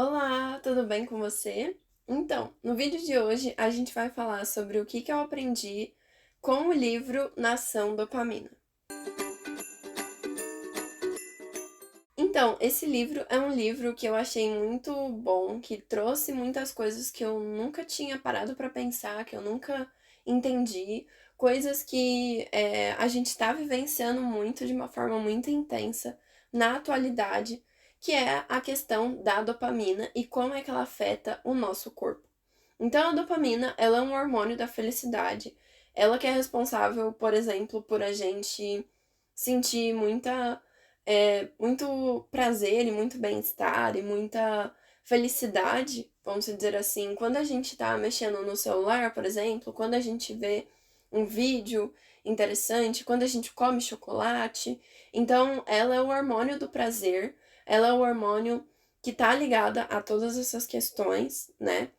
Olá, tudo bem com você? Então, no vídeo de hoje a gente vai falar sobre o que eu aprendi com o livro Nação Dopamina. Então, esse livro é um livro que eu achei muito bom, que trouxe muitas coisas que eu nunca tinha parado para pensar, que eu nunca entendi, coisas que a gente está vivenciando muito de uma forma muito intensa na atualidade, que é a questão da dopamina e como é que ela afeta o nosso corpo. Então, a dopamina, ela é um hormônio da felicidade. Ela que é responsável, por exemplo, por a gente sentir muito prazer e muito bem-estar e muita felicidade, vamos dizer assim, quando a gente tá mexendo no celular, por exemplo, quando a gente vê um vídeo interessante, quando a gente come chocolate. Então, ela é o hormônio do prazer, ela é o hormônio que tá ligada a todas essas questões, né?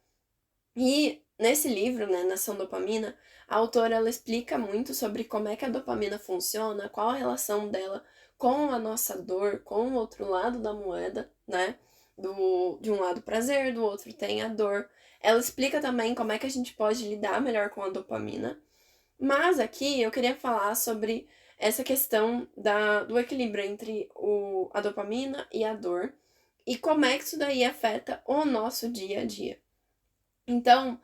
E nesse livro, né, Nação Dopamina, a autora ela explica muito sobre como é que a dopamina funciona, qual a relação dela com a nossa dor, com o outro lado da moeda, né? De um lado prazer, do outro tem a dor. Ela explica também como é que a gente pode lidar melhor com a dopamina. Mas aqui eu queria falar sobre essa questão do equilíbrio entre a dopamina e a dor e como é que isso daí afeta o nosso dia a dia. Então,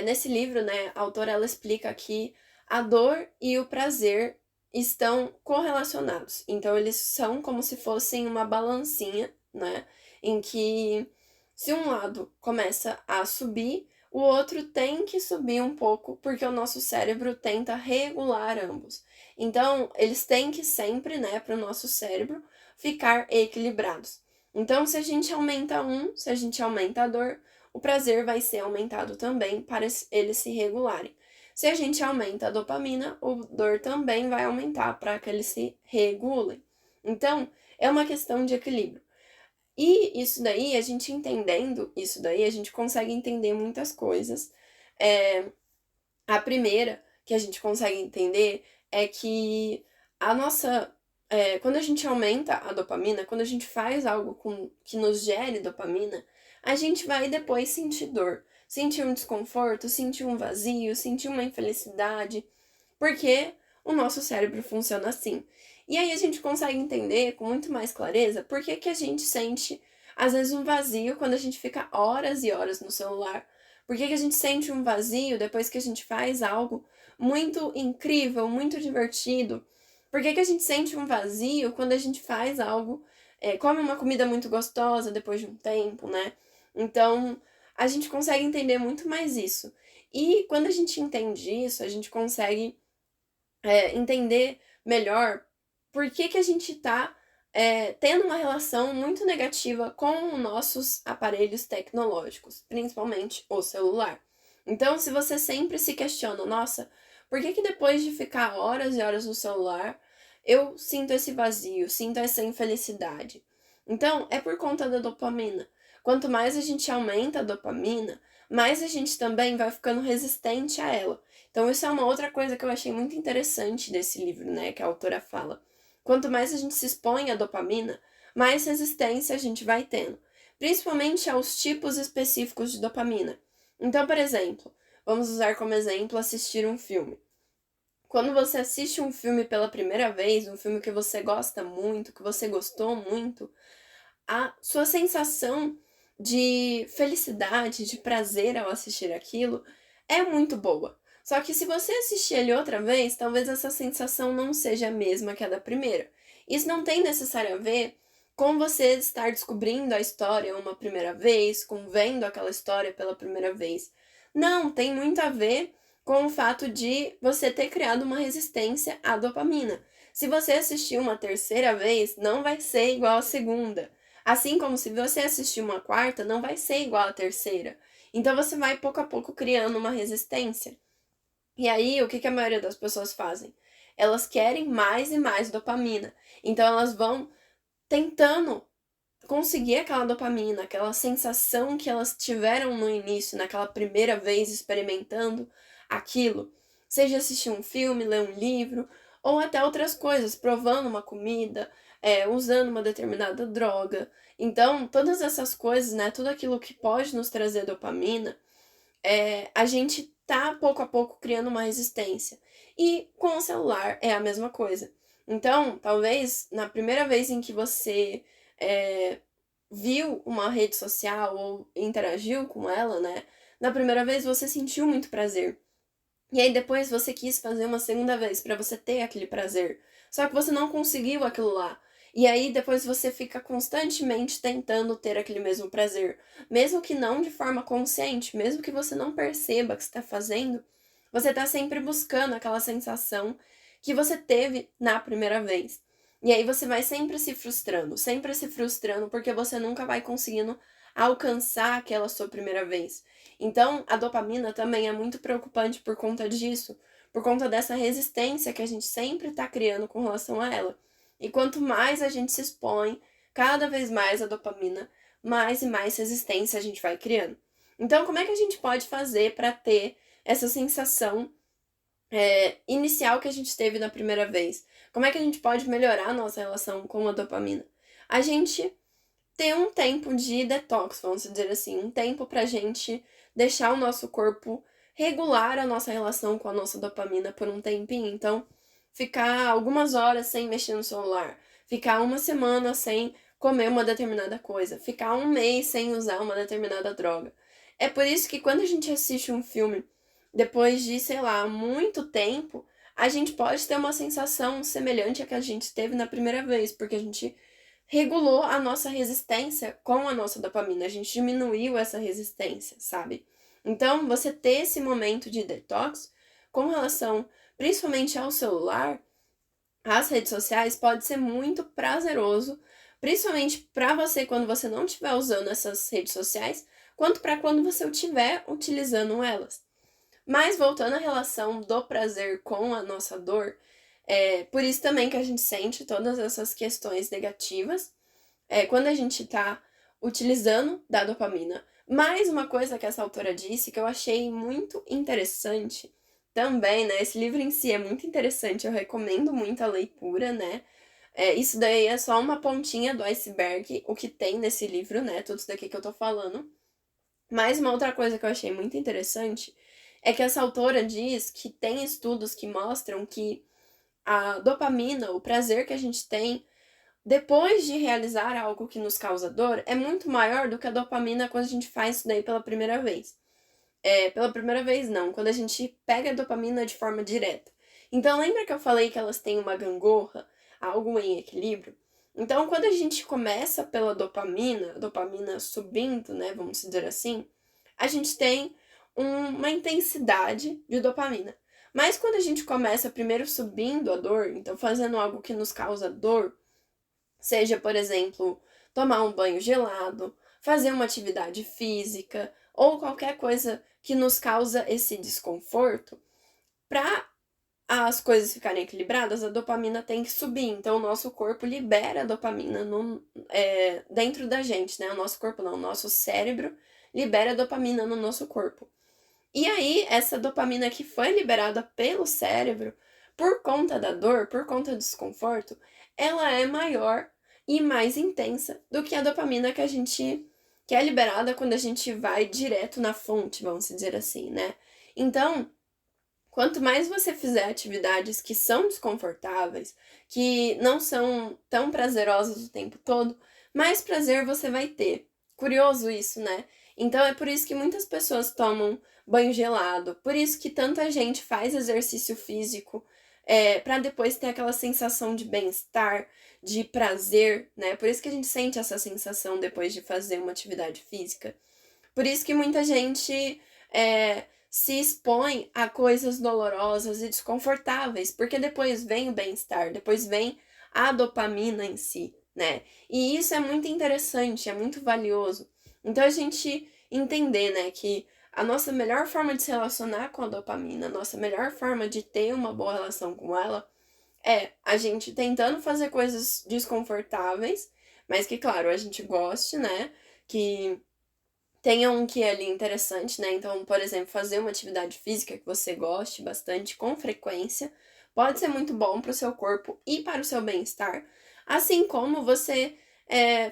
nesse livro, né, a autora ela explica que a dor e o prazer estão correlacionados. Então, eles são como se fossem uma balancinha, né, em que se um lado começa a subir, o outro tem que subir um pouco, porque o nosso cérebro tenta regular ambos. Então, eles têm que sempre, né, para o nosso cérebro ficar equilibrados. Então, se a gente aumenta um, se a gente aumenta a dor, o prazer vai ser aumentado também para eles se regularem. Se a gente aumenta a dopamina, o dor também vai aumentar para que eles se regulem. Então, é uma questão de equilíbrio. E isso daí, a gente entendendo isso daí, a gente consegue entender muitas coisas. É, a primeira que a gente consegue entender é que a nossa. Quando a gente aumenta a dopamina, quando a gente faz algo que nos gere dopamina, a gente vai depois sentir dor, sentir um desconforto, sentir um vazio, sentir uma infelicidade, porque o nosso cérebro funciona assim. E aí a gente consegue entender com muito mais clareza por que que a gente sente, às vezes, um vazio quando a gente fica horas e horas no celular. Por que que a gente sente um vazio depois que a gente faz algo muito incrível, muito divertido? Por que que a gente sente um vazio quando a gente faz algo, come uma comida muito gostosa depois de um tempo, né? Então, a gente consegue entender muito mais isso. E quando a gente entende isso, a gente consegue entender melhor por que que a gente está tendo uma relação muito negativa com os nossos aparelhos tecnológicos, principalmente o celular. Então, se você sempre se questiona, nossa, por que que depois de ficar horas e horas no celular, eu sinto esse vazio, sinto essa infelicidade? Então, é por conta da dopamina. Quanto mais a gente aumenta a dopamina, mais a gente também vai ficando resistente a ela. Então, isso é uma outra coisa que eu achei muito interessante desse livro, né, que a autora fala. Quanto mais a gente se expõe à dopamina, mais resistência a gente vai tendo, principalmente aos tipos específicos de dopamina. Então, por exemplo, vamos usar como exemplo assistir um filme. Quando você assiste um filme pela primeira vez, um filme que você gosta muito, que você gostou muito, a sua sensação de felicidade, de prazer ao assistir aquilo é muito boa. Só que se você assistir ele outra vez, talvez essa sensação não seja a mesma que a da primeira. Isso não tem necessário a ver com você estar descobrindo a história uma primeira vez, com vendo aquela história pela primeira vez. Não, tem muito a ver com o fato de você ter criado uma resistência à dopamina. Se você assistir uma terceira vez, não vai ser igual à segunda. Assim como se você assistir uma quarta, não vai ser igual à terceira. Então você vai pouco a pouco criando uma resistência. E aí, o que que a maioria das pessoas fazem? Elas querem mais e mais dopamina. Então elas vão tentando conseguir aquela dopamina, aquela sensação que elas tiveram no início, naquela primeira vez experimentando aquilo. Seja assistir um filme, ler um livro, ou até outras coisas, provando uma comida, usando uma determinada droga. Então, todas essas coisas, né, tudo aquilo que pode nos trazer dopamina, a gente tá pouco a pouco criando uma resistência. E com o celular é a mesma coisa. Então, talvez na primeira vez em que você viu uma rede social ou interagiu com ela, né? Na primeira vez você sentiu muito prazer. E aí depois você quis fazer uma segunda vez para você ter aquele prazer. Só que você não conseguiu aquilo lá. E aí depois você fica constantemente tentando ter aquele mesmo prazer, mesmo que não de forma consciente, mesmo que você não perceba que está fazendo, você está sempre buscando aquela sensação que você teve na primeira vez. E aí você vai sempre se frustrando porque você nunca vai conseguindo alcançar aquela sua primeira vez. Então, a dopamina também é muito preocupante por conta disso, por conta dessa resistência que a gente sempre está criando com relação a ela. E quanto mais a gente se expõe, cada vez mais a dopamina, mais e mais resistência a gente vai criando. Então, como é que a gente pode fazer para ter essa sensação inicial que a gente teve na primeira vez? Como é que a gente pode melhorar a nossa relação com a dopamina? A gente ter um tempo de detox, vamos dizer assim, um tempo pra gente deixar o nosso corpo regular a nossa relação com a nossa dopamina por um tempinho. Então, ficar algumas horas sem mexer no celular, ficar uma semana sem comer uma determinada coisa, ficar um mês sem usar uma determinada droga. É por isso que quando a gente assiste um filme depois de, sei lá, muito tempo, a gente pode ter uma sensação semelhante à que a gente teve na primeira vez, porque a gente regulou a nossa resistência com a nossa dopamina, a gente diminuiu essa resistência, sabe? Então, você ter esse momento de detox com relação principalmente ao celular, às redes sociais, pode ser muito prazeroso, principalmente para você quando você não estiver usando essas redes sociais, quanto para quando você estiver utilizando elas. Mas voltando à relação do prazer com a nossa dor, é por isso também que a gente sente todas essas questões negativas quando a gente tá utilizando da dopamina. Mais uma coisa que essa autora disse que eu achei muito interessante também, né? Esse livro em si é muito interessante, eu recomendo muito a leitura, né? Isso daí é só uma pontinha do iceberg, o que tem nesse livro, né? Tudo isso daqui que eu tô falando. Mas uma outra coisa que eu achei muito interessante é que essa autora diz que tem estudos que mostram que a dopamina, o prazer que a gente tem depois de realizar algo que nos causa dor, é muito maior do que a dopamina quando a gente faz isso daí pela primeira vez. Pela primeira vez não, quando a gente pega a dopamina de forma direta. Então lembra que eu falei que elas têm uma gangorra, algo em equilíbrio? Então quando a gente começa pela dopamina, a dopamina subindo, né, vamos dizer assim, a gente tem uma intensidade de dopamina. Mas quando a gente começa primeiro subindo a dor, então fazendo algo que nos causa dor, seja, por exemplo, tomar um banho gelado, fazer uma atividade física ou qualquer coisa que nos causa esse desconforto, para as coisas ficarem equilibradas, a dopamina tem que subir. Então, o nosso corpo libera a dopamina dentro da gente, né? O nosso corpo não, o nosso cérebro libera a dopamina no nosso corpo. E aí, essa dopamina que foi liberada pelo cérebro, por conta da dor, por conta do desconforto, ela é maior e mais intensa do que a dopamina que é liberada quando a gente vai direto na fonte, vamos dizer assim, né? Então, quanto mais você fizer atividades que são desconfortáveis, que não são tão prazerosas o tempo todo, mais prazer você vai ter. Curioso isso, né? Então é por isso que muitas pessoas tomam banho gelado, por isso que tanta gente faz exercício físico, para depois ter aquela sensação de bem-estar, de prazer, né? Por isso que a gente sente essa sensação depois de fazer uma atividade física. Por isso que muita gente se expõe a coisas dolorosas e desconfortáveis, porque depois vem o bem-estar, depois vem a dopamina em si, né? E isso é muito interessante, é muito valioso. Então a gente entender, né, que a nossa melhor forma de se relacionar com a dopamina, a nossa melhor forma de ter uma boa relação com ela é a gente tentando fazer coisas desconfortáveis, mas que, claro, a gente goste, né? Que tenha um que ali interessante, né? Então, por exemplo, fazer uma atividade física que você goste bastante com frequência pode ser muito bom para o seu corpo e para o seu bem-estar, assim como você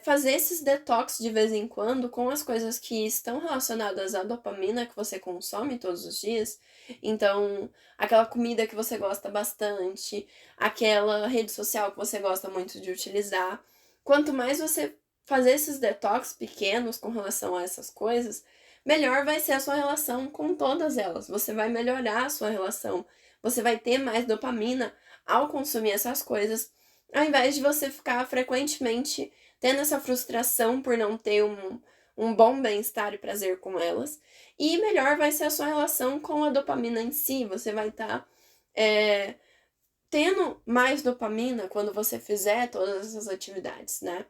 fazer esses detox de vez em quando com as coisas que estão relacionadas à dopamina que você consome todos os dias. Então, aquela comida que você gosta bastante, aquela rede social que você gosta muito de utilizar. Quanto mais você fazer esses detox pequenos com relação a essas coisas, melhor vai ser a sua relação com todas elas. Você vai melhorar a sua relação. Você vai ter mais dopamina ao consumir essas coisas, ao invés de você ficar frequentemente tendo essa frustração por não ter um bom bem-estar e prazer com elas. E melhor vai ser a sua relação com a dopamina em si. Você vai estar tendo mais dopamina quando você fizer todas essas atividades, né?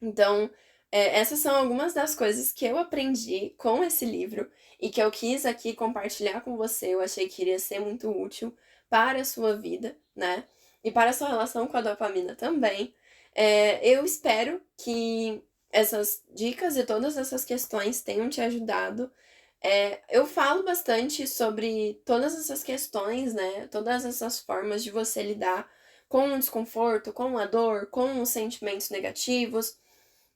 Então, essas são algumas das coisas que eu aprendi com esse livro e que eu quis aqui compartilhar com você. Eu achei que iria ser muito útil para a sua vida, né? E para a sua relação com a dopamina também. Eu espero que essas dicas e todas essas questões tenham te ajudado. Eu falo bastante sobre todas essas questões, né? Todas essas formas de você lidar com o desconforto, com a dor, com os sentimentos negativos.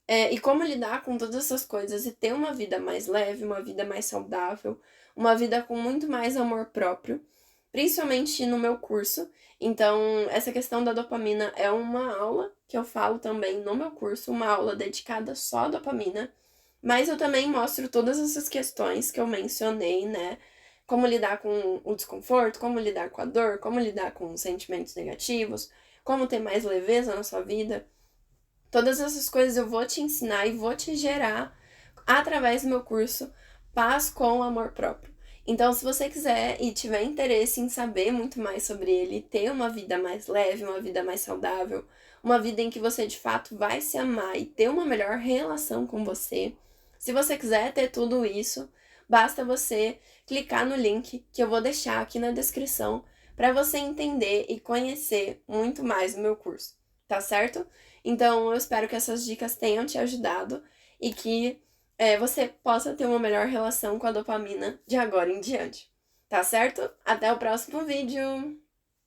E como lidar com todas essas coisas e ter uma vida mais leve, uma vida mais saudável, uma vida com muito mais amor próprio, principalmente no meu curso. Então, essa questão da dopamina é uma aula que eu falo também no meu curso, uma aula dedicada só à dopamina, mas eu também mostro todas essas questões que eu mencionei, né? Como lidar com o desconforto, como lidar com a dor, como lidar com os sentimentos negativos, como ter mais leveza na sua vida. Todas essas coisas eu vou te ensinar e vou te gerar, através do meu curso, Paz com Amor Próprio. Então, se você quiser e tiver interesse em saber muito mais sobre ele, ter uma vida mais leve, uma vida mais saudável, uma vida em que você de fato vai se amar e ter uma melhor relação com você, se você quiser ter tudo isso, basta você clicar no link que eu vou deixar aqui na descrição para você entender e conhecer muito mais o meu curso, tá certo? Então, eu espero que essas dicas tenham te ajudado e que você possa ter uma melhor relação com a dopamina de agora em diante. Tá certo? Até o próximo vídeo!